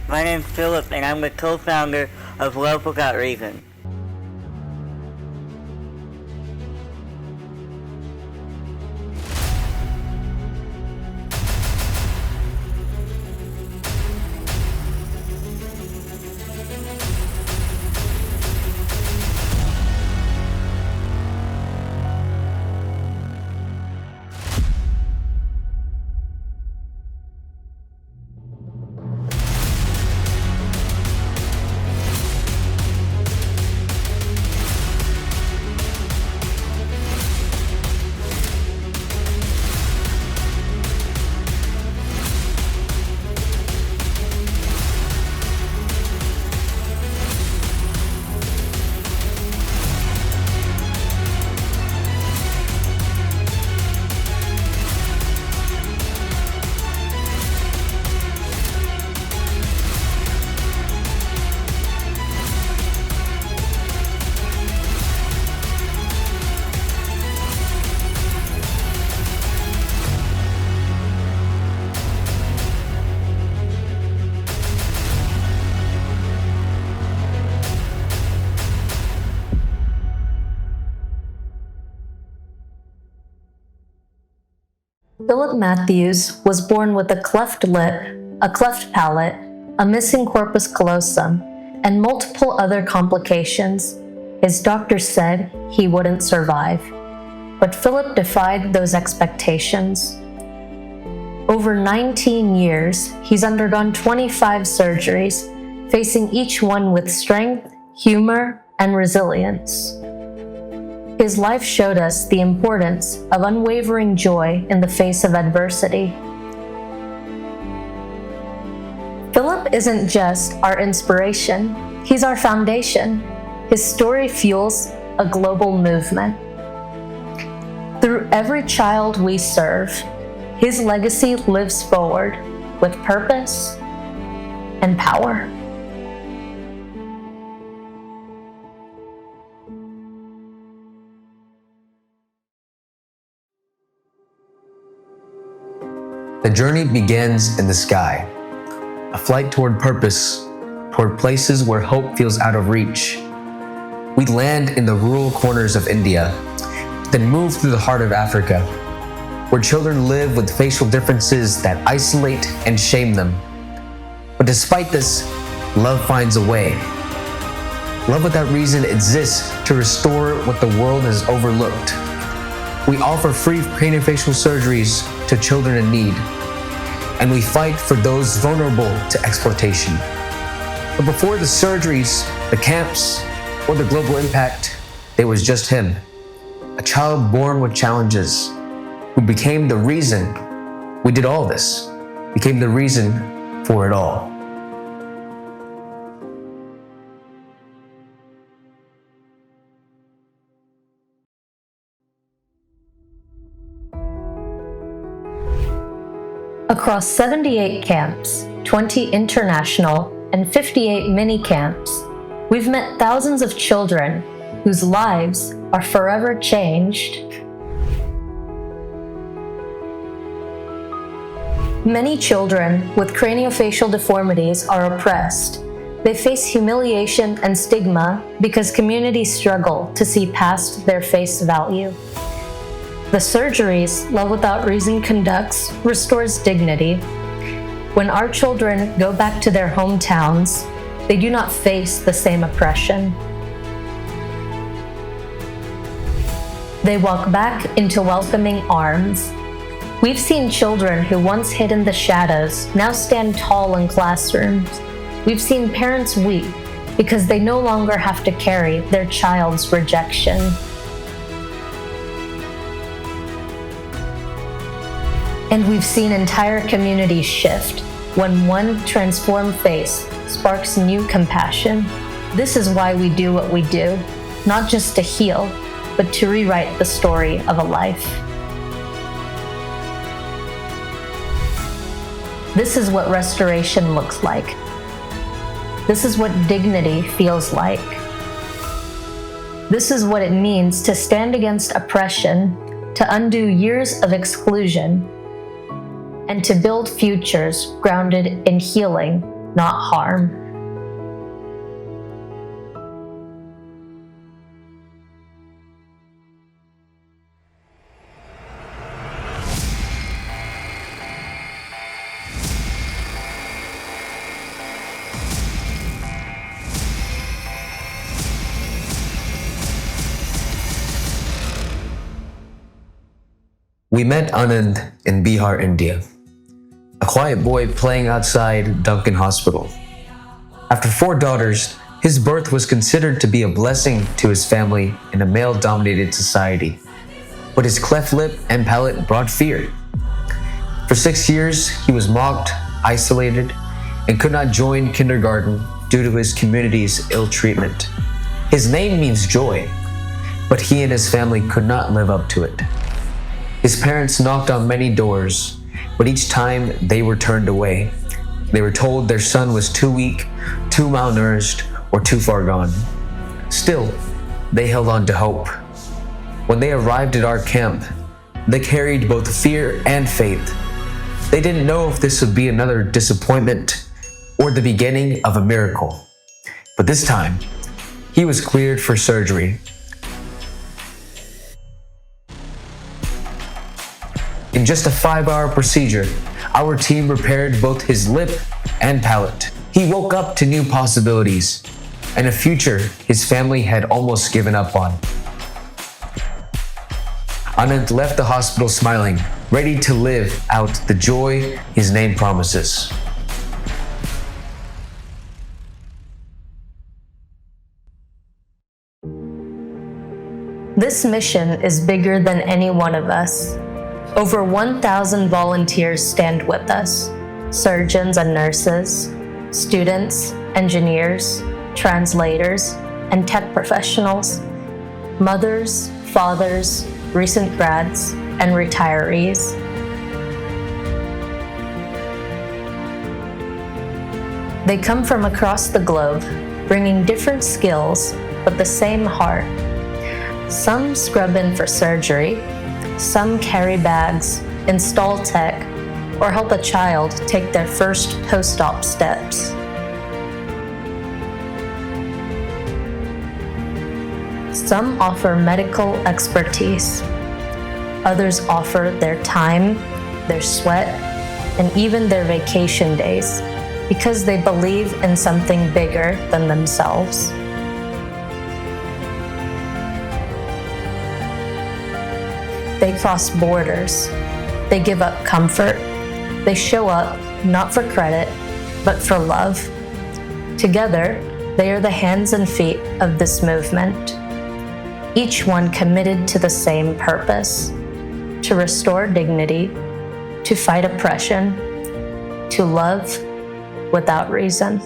My name's Philip, and I'm the co-founder of Love Without Reason. Philip Mathews was born with a cleft lip, a cleft palate, a missing corpus callosum, and multiple other complications. His doctors said he wouldn't survive. But Philip defied those expectations. Over 19 years, he's undergone 25 surgeries, facing each one with strength, humor, and resilience. His life showed us the importance of unwavering joy in the face of adversity. Philip isn't just our inspiration, he's our foundation. His story fuels a global movement. Through every child we serve, his legacy lives forward with purpose and power. The journey begins in the sky, a flight toward purpose, toward places where hope feels out of reach. We land in the rural corners of India, then move through the heart of Africa, where children live with facial differences that isolate and shame them. But despite this, love finds a way. Love Without Reason exists to restore what the world has overlooked. We offer free craniofacial surgeries to children in need, and we fight for those vulnerable to exploitation. But before the surgeries, the camps, or the global impact, there was just him, a child born with challenges, who became the reason we did all this, became the reason for it all. Across 78 camps, 20 international, and 58 mini camps, we've met thousands of children whose lives are forever changed. Many children with craniofacial deformities are oppressed. They face humiliation and stigma because communities struggle to see past their face value. The surgeries Love Without Reason conducts restores dignity. When our children go back to their hometowns, they do not face the same oppression. They walk back into welcoming arms. We've seen children who once hid in the shadows now stand tall in classrooms. We've seen parents weep because they no longer have to carry their child's rejection. And we've seen entire communities shift when one transformed face sparks new compassion. This is why we do what we do, not just to heal, but to rewrite the story of a life. This is what restoration looks like. This is what dignity feels like. This is what it means to stand against oppression, to undo years of exclusion, and to build futures grounded in healing, not harm. We met Anand in Bihar, India, a quiet boy playing outside Duncan Hospital. After 4 daughters, his birth was considered to be a blessing to his family in a male-dominated society. But his cleft lip and palate brought fear. For 6 years, he was mocked, isolated, and could not join kindergarten due to his community's ill treatment. His name means joy, but he and his family could not live up to it. His parents knocked on many doors, but each time they were turned away. They were told their son was too weak, too malnourished, or too far gone. Still, they held on to hope. When they arrived at our camp, they carried both fear and faith. They didn't know if this would be another disappointment or the beginning of a miracle. But this time, he was cleared for surgery. In just a 5-hour procedure, our team repaired both his lip and palate. He woke up to new possibilities and a future his family had almost given up on. Anand left the hospital smiling, ready to live out the joy his name promises. This mission is bigger than any one of us. Over 1,000 volunteers stand with us, surgeons and nurses, students, engineers, translators, and tech professionals, mothers, fathers, recent grads, and retirees. They come from across the globe, bringing different skills, but the same heart. Some scrub in for surgery, some carry bags, install tech, or help a child take their first post-op steps. Some offer medical expertise. Others offer their time, their sweat, and even their vacation days because they believe in something bigger than themselves. They cross borders. They give up comfort. They show up not for credit, but for love. Together, they are the hands and feet of this movement. Each one committed to the same purpose: to restore dignity, to fight oppression, to love without reason.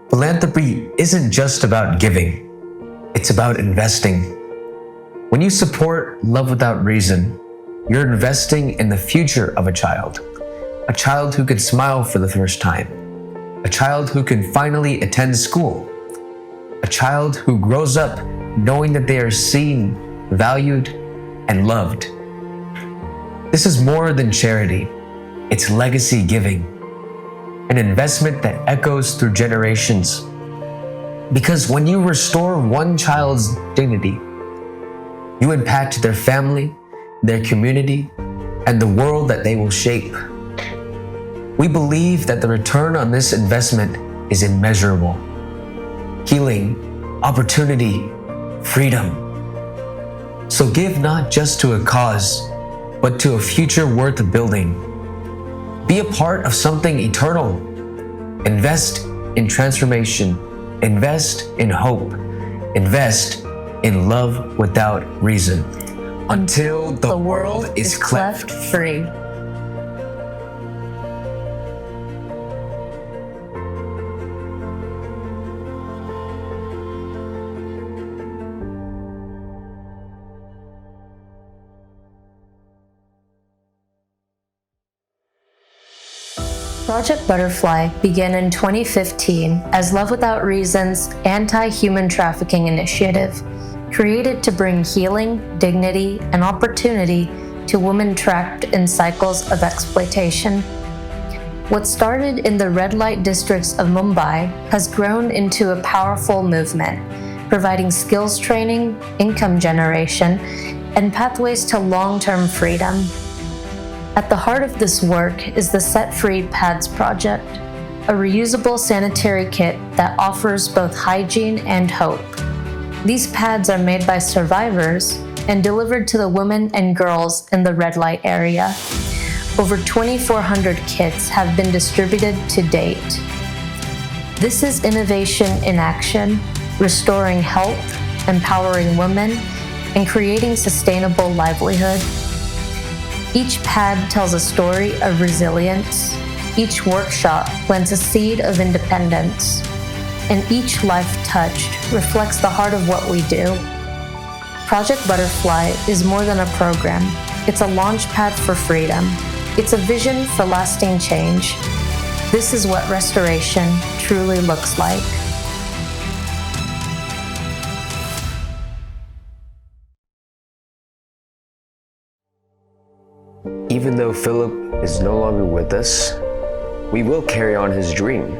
Philanthropy isn't just about giving, it's about investing. When you support Love Without Reason, you're investing in the future of a child who can smile for the first time, a child who can finally attend school, a child who grows up knowing that they are seen, valued, and loved. This is more than charity, it's legacy giving. An investment that echoes through generations. Because when you restore one child's dignity, you impact their family, their community, and the world that they will shape. We believe that the return on this investment is immeasurable. Healing, opportunity, freedom. So give not just to a cause, but to a future worth building. Be a part of something eternal. Invest in transformation. Invest in hope. Invest in love without reason. Until the world is cleft free. Project Butterfly began in 2015 as Love Without Reason's anti-human trafficking initiative, created to bring healing, dignity, and opportunity to women trapped in cycles of exploitation. What started in the red light districts of Mumbai has grown into a powerful movement, providing skills training, income generation, and pathways to long-term freedom. At the heart of this work is the Set Free Pads Project, a reusable sanitary kit that offers both hygiene and hope. These pads are made by survivors and delivered to the women and girls in the red light area. Over 2,400 kits have been distributed to date. This is innovation in action, restoring health, empowering women, and creating sustainable livelihood. Each pad tells a story of resilience. Each workshop plants a seed of independence. And each life touched reflects the heart of what we do. Project Butterfly is more than a program. It's a launch pad for freedom. It's a vision for lasting change. This is what restoration truly looks like. Even though Philip is no longer with us, we will carry on his dream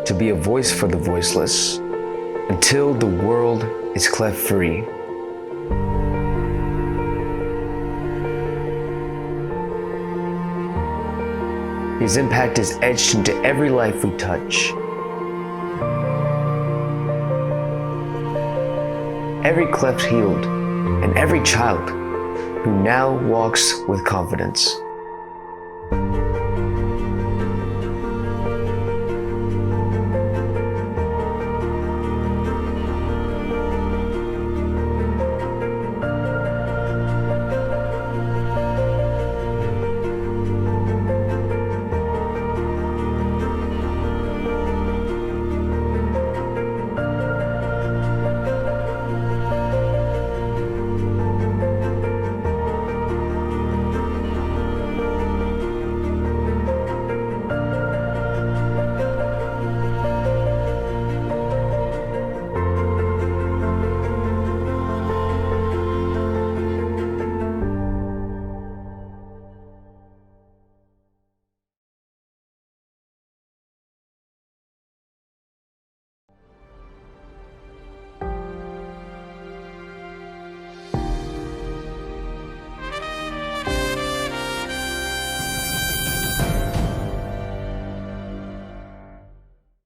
to be a voice for the voiceless until the world is cleft free. His impact is etched into every life we touch. Every cleft healed, and every child who now walks with confidence.